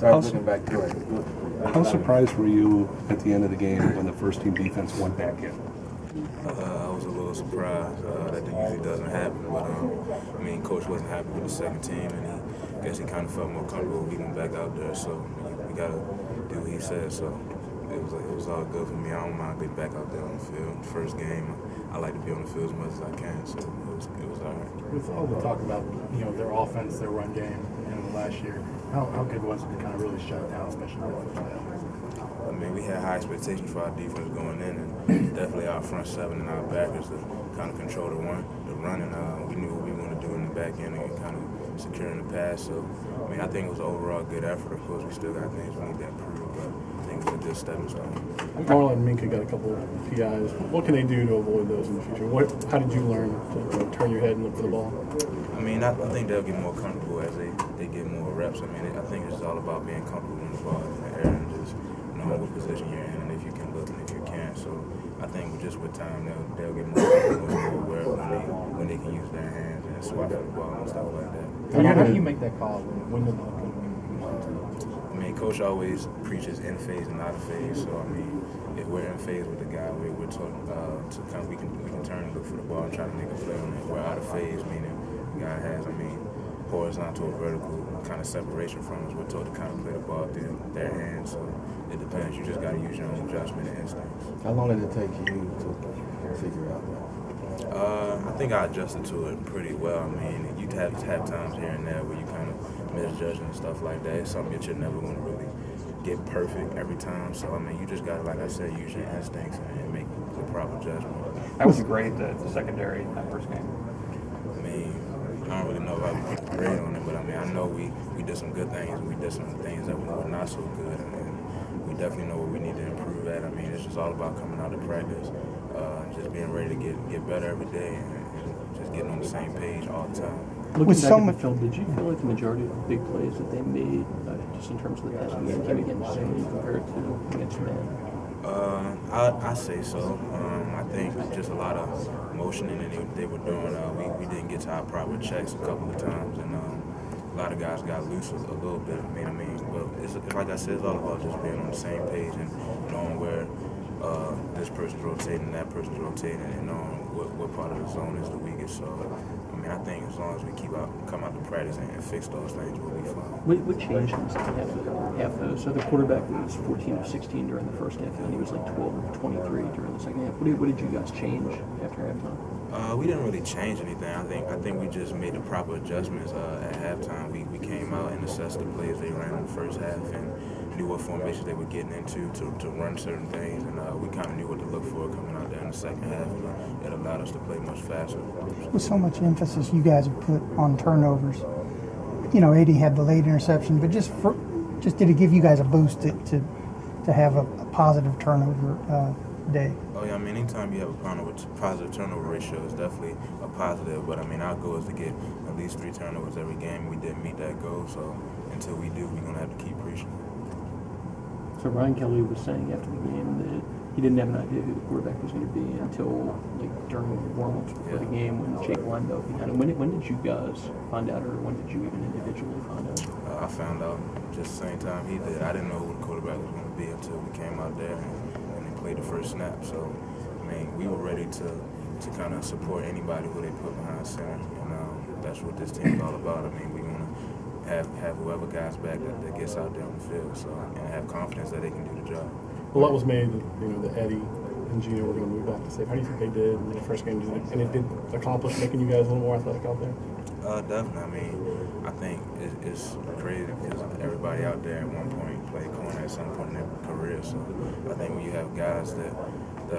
Looking back to it. How surprised were you at the end of the game when the first team defense went back in? I was a little surprised. That usually doesn't happen, but I mean, Coach wasn't happy with the second team, and I guess he kind of felt more comfortable when we went back out there. So we gotta do what he said. So it was all good for me. I don't mind getting back out there on the field. First game, I like to be on the field as much as I can. So it was all right. With all the talk about their offense, their run game, last year, how good was it to kind of really shut it down, especially in the first half? I mean, we had high expectations for our defense going in, and definitely our front seven and our backers to kind of control the run, and we knew what we wanted to do in the back end and kind of securing the pass. So, I mean, I think it was an overall good effort. Of course, we still got things we need to improve, but I think it was a good stepping stone. Marlon and Minka got a couple of PIs. What can they do to avoid those in the future? How did you learn to turn your head and look for the ball? I mean, I think they'll get more comfortable as they get more reps. I mean, I think it's all about being comfortable in the ball in the air and just knowing what position you're in and if you can look and if you can't. So I think just with time they'll get more aware when they can use their hands and swat at the ball and stuff like that. How do you make that call when the ball comes? I mean, Coach always preaches in phase and out of phase. So I mean, if we're in phase with the guy, we're talking to kind of we can turn and look for the ball and try to make a play on it. We're out of phase, meaning the guy has, horizontal or vertical kind of separation from us. We're told to kind of play the ball through their hands. So it depends. You just got to use your own judgment and instincts. How long did it take you to figure out that? I think I adjusted to it pretty well. I mean, you have times here and there where you kind of misjudge and stuff like that. It's something that you're never going to really get perfect every time. So, I mean, you just got to, like I said, use your instincts and make the proper judgment. How would you grade the secondary in that first game? I mean, I don't really know if I would put a grade on it, but I mean, I know we did some good things and we did some things that were not so good. And we definitely know what we need to improve at. I mean, it's just all about coming out to practice, just being ready to get better every day and just getting on the same page all the time. Looking back at the film, did you feel like the majority of the big plays that they made, just in terms of the passing game, came against zone compared to against man? I say so. I think just a lot of motioning that they were doing. We didn't get to our proper checks a couple of times, and a lot of guys got loose a little bit. I mean, but it's like I said, it's all about just being on the same page and knowing where this person's rotating, that person's rotating, and knowing what part of the zone is the weakest. So, I mean, I think as long as we come out to practice and fix those things, we'll be fine. What changed in the second half? So the quarterback was 14 of 16 during the first half, and he was like 12 of 23 during the second half. What did you guys change after halftime? We didn't really change anything. I think we just made the proper adjustments at halftime. We came out and assessed the plays they ran in the first half and knew what formations they were getting into to run certain things, and we kind of knew what to look for coming out there in the second half, and it allowed us to play much faster. With so much emphasis you guys have put on turnovers, AD had the late interception, but just did it give you guys a boost to have a positive turnover day? Oh yeah, I mean, anytime you have a positive turnover ratio, it's definitely a positive. But I mean, our goal is to get at least 3 turnovers every game. We didn't meet that goal, so until we do, we're gonna have to keep preaching. So Ryan Kelly was saying after the game that he didn't have an idea who the quarterback was going to be until during warm-ups before the game when Jake lined up behind him. When did you guys find out, or when did you even individually find out? I found out just the same time he did. I didn't know who the quarterback was going to be until we came out there and they played the first snap. So, I mean, we were ready to kind of support anybody who they put behind center, and that's what this team is all about. I mean, we want to have whoever guys back that gets out there on the field, so and have confidence that they can do the job. A lot was made that Eddie and Gino were going to move back to safe. How do you think they did in the first game? And it did accomplish making you guys a little more athletic out there? Definitely. I mean, I think it's crazy because everybody out there at one point played corner at some point in their career. So I think when you have guys that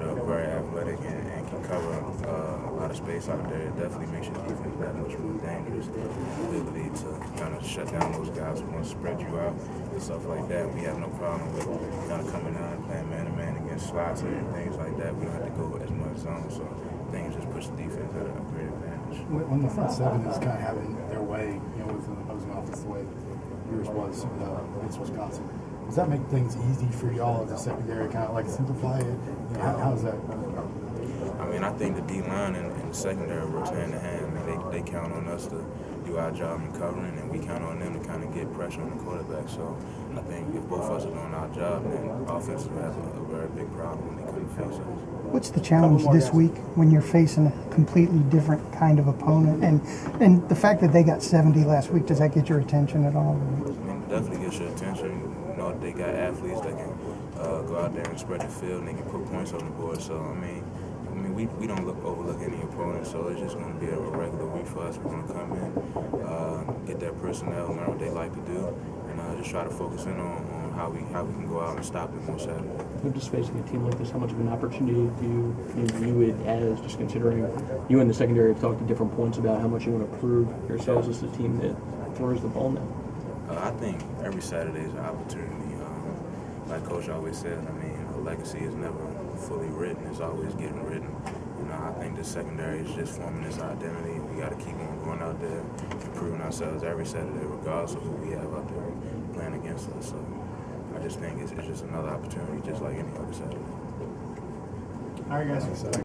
are very athletic and can cover a lot of space out there, it definitely makes your defense that much more dangerous. The ability to kind of shut down those guys who want to spread you out and stuff like that. We have no problem with kind of coming down and playing man-to-man against slots and things like that. We don't have to go as much zone, so things just push the defense at a great advantage. When the front seven is kind of having their way, with an opposing offense the way yours was against Wisconsin, does that make things easy for y'all as a secondary, kind of like simplify it? How is that? I mean, I think the D-line and the secondary works hand in hand. I mean, they count on us to do our job in covering, and we count on them to kind of get pressure on the quarterback. So I think if both of us are doing our job, then offense will have a very big problem when they couldn't face us. What's the challenge this week when you're facing a completely different kind of opponent? And the fact that they got 70 last week, does that get your attention at all? I mean, it definitely gets your attention. You know, they got athletes that can go out there and spread the field and they can put points on the board. So, I mean, we don't overlook any opponent, so it's just going to be a regular week for us. We're going to come in, get their personnel, learn what they like to do, and just try to focus in on how we can go out and stop them on Saturday. You're just facing a team like this, how much of an opportunity do you view it as, just considering you and the secondary have talked at different points about how much you want to prove yourselves as the team that throws the ball now? I think every Saturday is an opportunity. Like Coach always says, I mean, a legacy is never fully written. It's always getting written. You know, I think the secondary is just forming this identity. We got to keep on going out there and proving ourselves every Saturday, regardless of who we have out there playing against us. So I just think it's just another opportunity, just like any other Saturday. All right, guys.